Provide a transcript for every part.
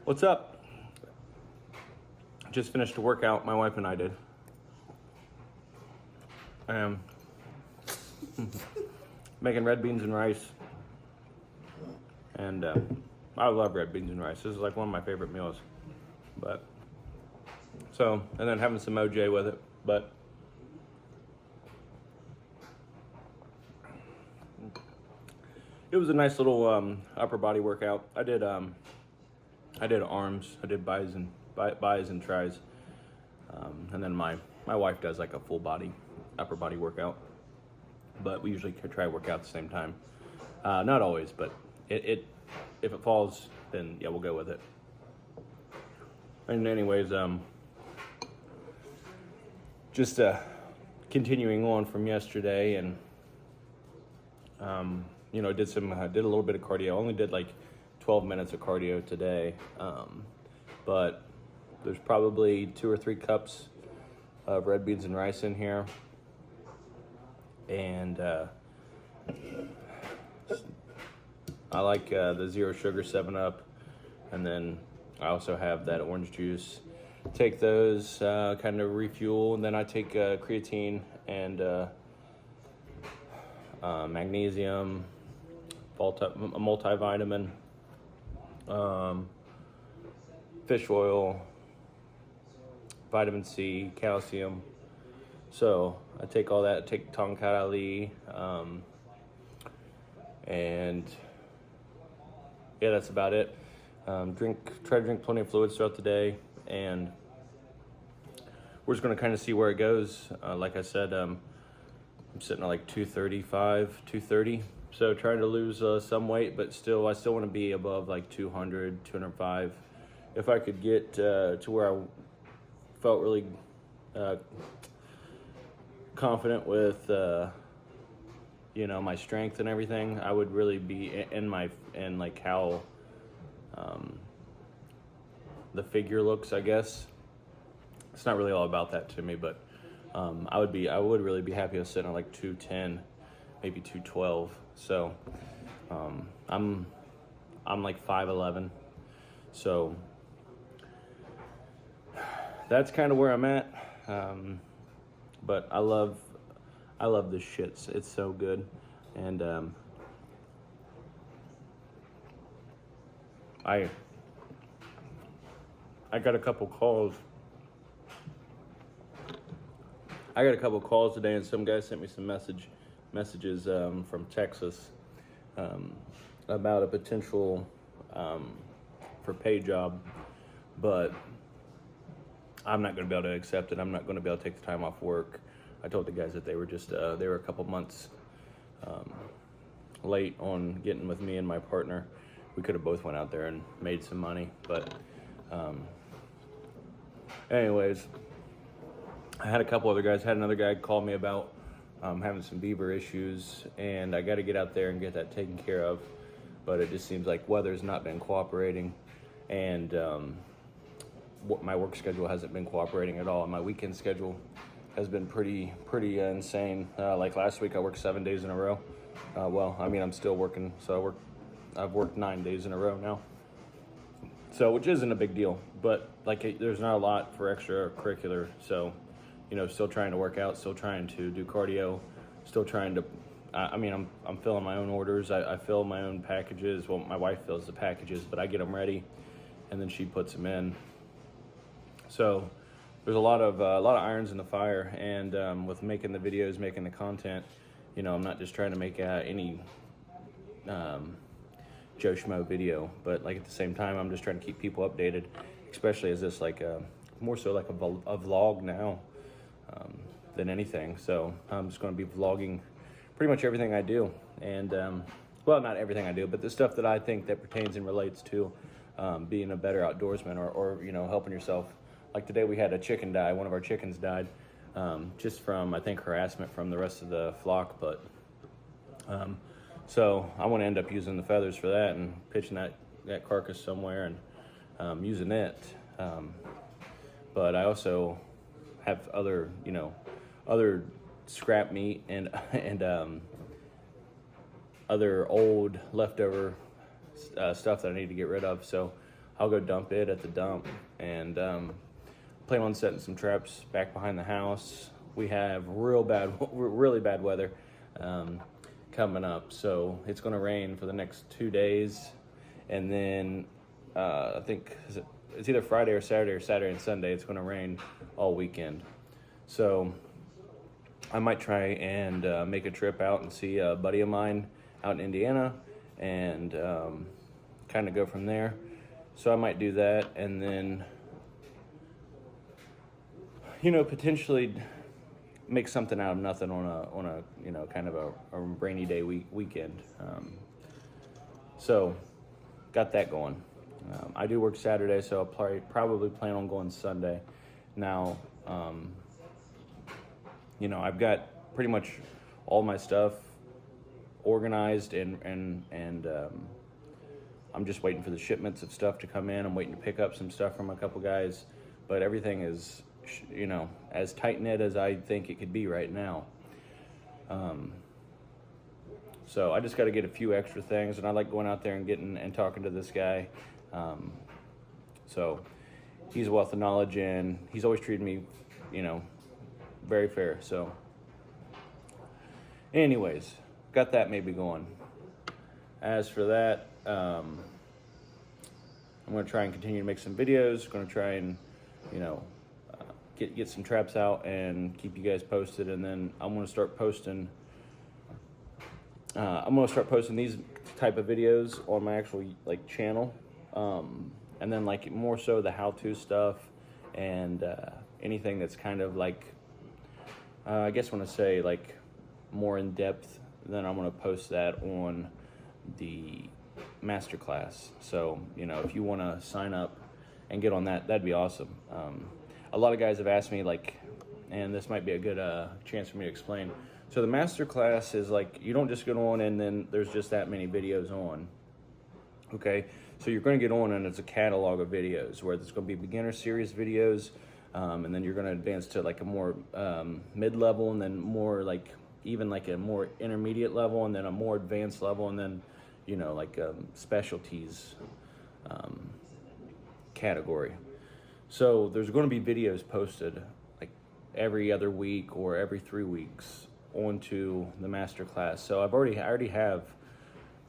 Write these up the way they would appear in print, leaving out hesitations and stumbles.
What's up? Just finished a workout, my wife and I did. I am making red beans and rice. And I love red beans and rice. This is like one of my favorite meals. And then having some OJ with it. But it was a nice little upper body workout. I did arms, I did buys and tries, and then my wife does like a full body upper body workout. But we usually try to work out at the same time. Not always, but it if it falls, then yeah, we'll go with it. And anyways, just continuing on from yesterday, and did a little bit of cardio. Only did like 12 minutes of cardio today, but there's probably 2 or 3 cups of red beans and rice in here, and I like the zero sugar 7-Up, and then I also have that orange juice. Take those, kind of refuel, and then I take creatine and magnesium, a multivitamin, fish oil, vitamin C, calcium. So I take all that. I take Tongkat Ali, and yeah, that's about it. Try to drink plenty of fluids throughout the day, and we're just going to kind of see where it goes. Like I said, I'm sitting at like 235, 230. So trying to lose some weight, but I still want to be above like 200, 205. If I could get to where I felt really confident with, my strength and everything, I would really be in like how the figure looks, I guess. It's not really all about that to me, but I would really be happy with sitting at like 210, maybe 212. So I'm like 5'11", so that's kind of where I'm at. But I love this shit. It's so good, and I got a couple calls. I got a couple calls today, and some guy sent me some messages from Texas about a potential for pay job, but I'm not going to be able to accept it. I'm not going to be able to take the time off work. I told the guys that they were a couple months late on getting with me and my partner. We could have both went out there and made some money, but anyways, I had a couple other guys. Had another guy call me about having some beaver issues, and I got to get out there and get that taken care of. But it just seems like weather's not been cooperating, and my work schedule hasn't been cooperating at all. And my weekend schedule has been pretty insane. Like last week, I worked 7 days in a row. I'm still working, so I've worked 9 days in a row now. So, which isn't a big deal, but like there's not a lot for extracurricular. So, still trying to work out, still trying to do cardio, still trying to. I'm filling my own orders. I fill my own packages. Well, my wife fills the packages, but I get them ready, and then she puts them in. So there's a lot of irons in the fire, and with making the videos, making the content, I'm not just trying to make any Joe Schmo video, but like at the same time, I'm just trying to keep people updated, especially as this like more so like a vlog now than anything. So I'm just going to be vlogging pretty much everything I do, and not everything I do, but the stuff that I think that pertains and relates to being a better outdoorsman, or helping yourself. Like today we had a chicken die. One of our chickens died just from, I think, harassment from the rest of the flock, but so I want to end up using the feathers for that and pitching that carcass somewhere and using it. But I also have other scrap meat and other old leftover stuff that I need to get rid of. So I'll go dump it at the dump, and plan on setting some traps back behind the house. We have really bad weather coming up, so it's going to rain for the next 2 days, and then I think it's either Friday or Saturday and Sunday. It's going to rain all weekend, so I might try and make a trip out and see a buddy of mine out in Indiana, and kind of go from there. So I might do that, and then potentially make something out of nothing on a kind of a rainy day weekend. So got that going. I do work Saturday, so I'll probably plan on going Sunday. Now, I've got pretty much all my stuff organized, and I'm just waiting for the shipments of stuff to come in. I'm waiting to pick up some stuff from a couple guys, but everything is, as tight-knit as I think it could be right now. So I just got to get a few extra things, and I like going out there and getting and talking to this guy. So he's a wealth of knowledge, and he's always treated me, very fair. So anyways, got that maybe going. As for that, I'm going to try and continue to make some videos. Going to try and, get some traps out and keep you guys posted. And then I'm going to start posting. These type of videos on my actual channel, and then more so the how-to stuff, and anything that's kind of I guess when I say more in depth, then I'm going to post that on the Masterclass. So if you want to sign up and get on that, that'd be awesome. A lot of guys have asked me and this might be a good chance for me to explain. So the Masterclass is you don't just get on and then there's just that many videos on. Okay, so you're going to get on and it's a catalog of videos where there's going to be beginner series videos, and then you're going to advance to a more mid-level, and then more even a more intermediate level, and then a more advanced level, and then specialties category. So there's going to be videos posted every other week or every 3 weeks onto the Masterclass. So I already have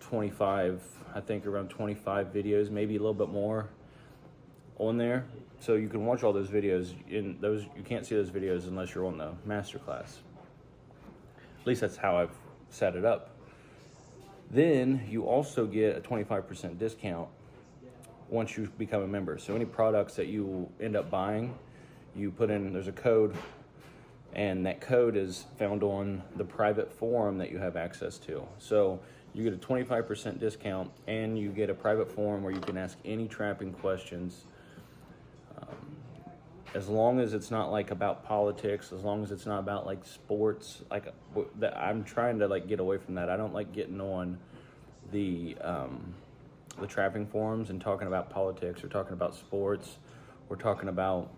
25, I think around 25 videos, maybe a little bit more on there. So you can watch all those videos. You can't see those videos unless you're on the Masterclass. At least that's how I've set it up. Then you also get a 25% discount once you become a member. So any products that you end up buying, you put in, there's a code, and that code is found on the private forum that you have access to. So you get a 25% discount, and you get a private forum where you can ask any trapping questions, as long as it's not about politics, as long as it's not about sports. I'm trying to get away from that. I don't like getting on the trapping forums and talking about politics, or talking about sports, or talking about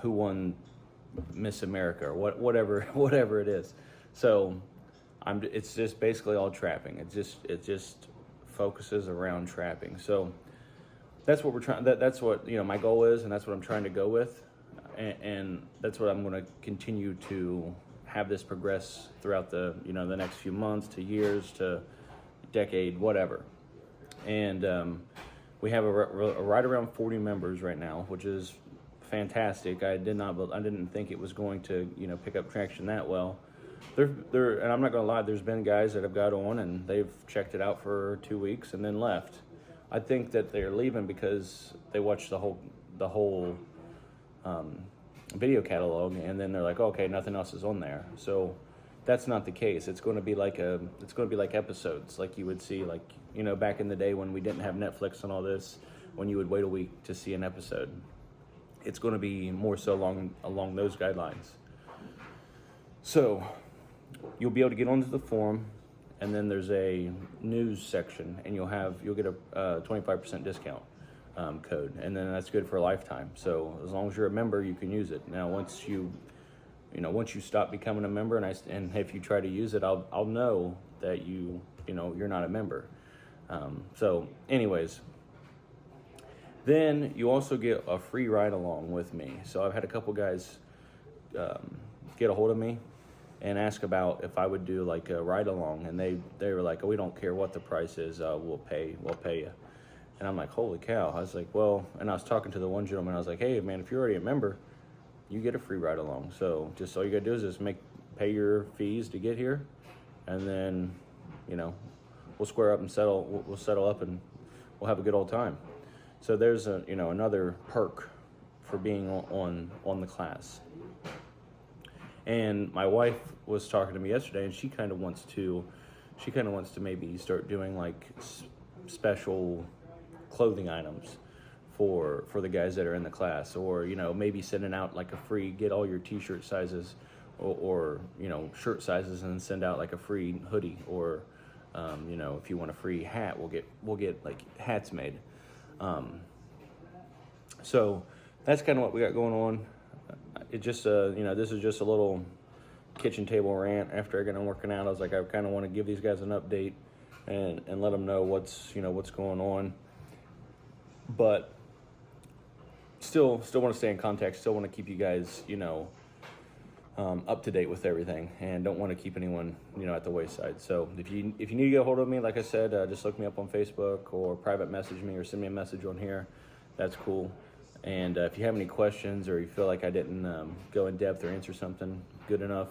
who won Miss America, or whatever it is. So it's just basically all trapping. It just focuses around trapping. So that's what we're trying. That's what my goal is, and that's what I'm trying to go with, and that's what I'm going to continue to have this progress throughout the the next few months to years to decade, whatever. And we have right around 40 members right now, which is fantastic. I didn't think it was going to pick up traction that well. And I'm not gonna lie, there's been guys that have got on and they've checked it out for 2 weeks and then left. I think that they're leaving because they watched the whole video catalog, and then they're like, okay, nothing else is on there. So that's not the case. It's going to be like episodes, like you would see back in the day when we didn't have Netflix and all this, when you would wait a week to see an episode. It's going to be more so along those guidelines. So you'll be able to get onto the forum, and then there's a news section, and you'll get a 25% discount code, and then that's good for a lifetime. So as long as you're a member, you can use it. Now, once you stop becoming a member, and if you try to use it, I'll know that you're not a member. So anyways, then you also get a free ride along with me. So I've had a couple guys get a hold of me and ask about if I would do like a ride along, and they were like, oh, we don't care what the price is, we'll pay you. And I'm like, holy cow. I was like, well, and I was talking to the one gentleman, I was like, hey man, if you're already a member, you get a free ride along. So just all you gotta do is just pay your fees to get here, and then we'll square up and we'll settle up, and we'll have a good old time. So there's another perk for being on the class. And my wife was talking to me yesterday, and she kind of wants to maybe start doing like special clothing items for the guys that are in the class, or maybe sending out like a free, get all your t-shirt sizes or shirt sizes, and send out like a free hoodie, or if you want a free hat, we'll get like hats made. So that's kind of what we got going on. It just this is just a little kitchen table rant after I got done working out. I was like, I kind of want to give these guys an update and let them know what's going on, but still want to stay in contact. Still want to keep you guys up to date with everything, and don't want to keep anyone at the wayside. So if you need to get a hold of me, like I said, just look me up on Facebook or private message me or send me a message on here. That's cool. And if you have any questions, or you feel like I didn't go in depth or answer something good enough,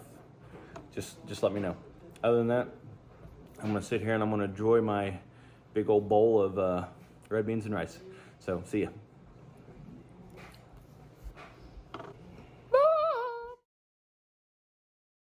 just let me know. Other than that, I'm gonna sit here and I'm gonna enjoy my big old bowl of red beans and rice. So see ya.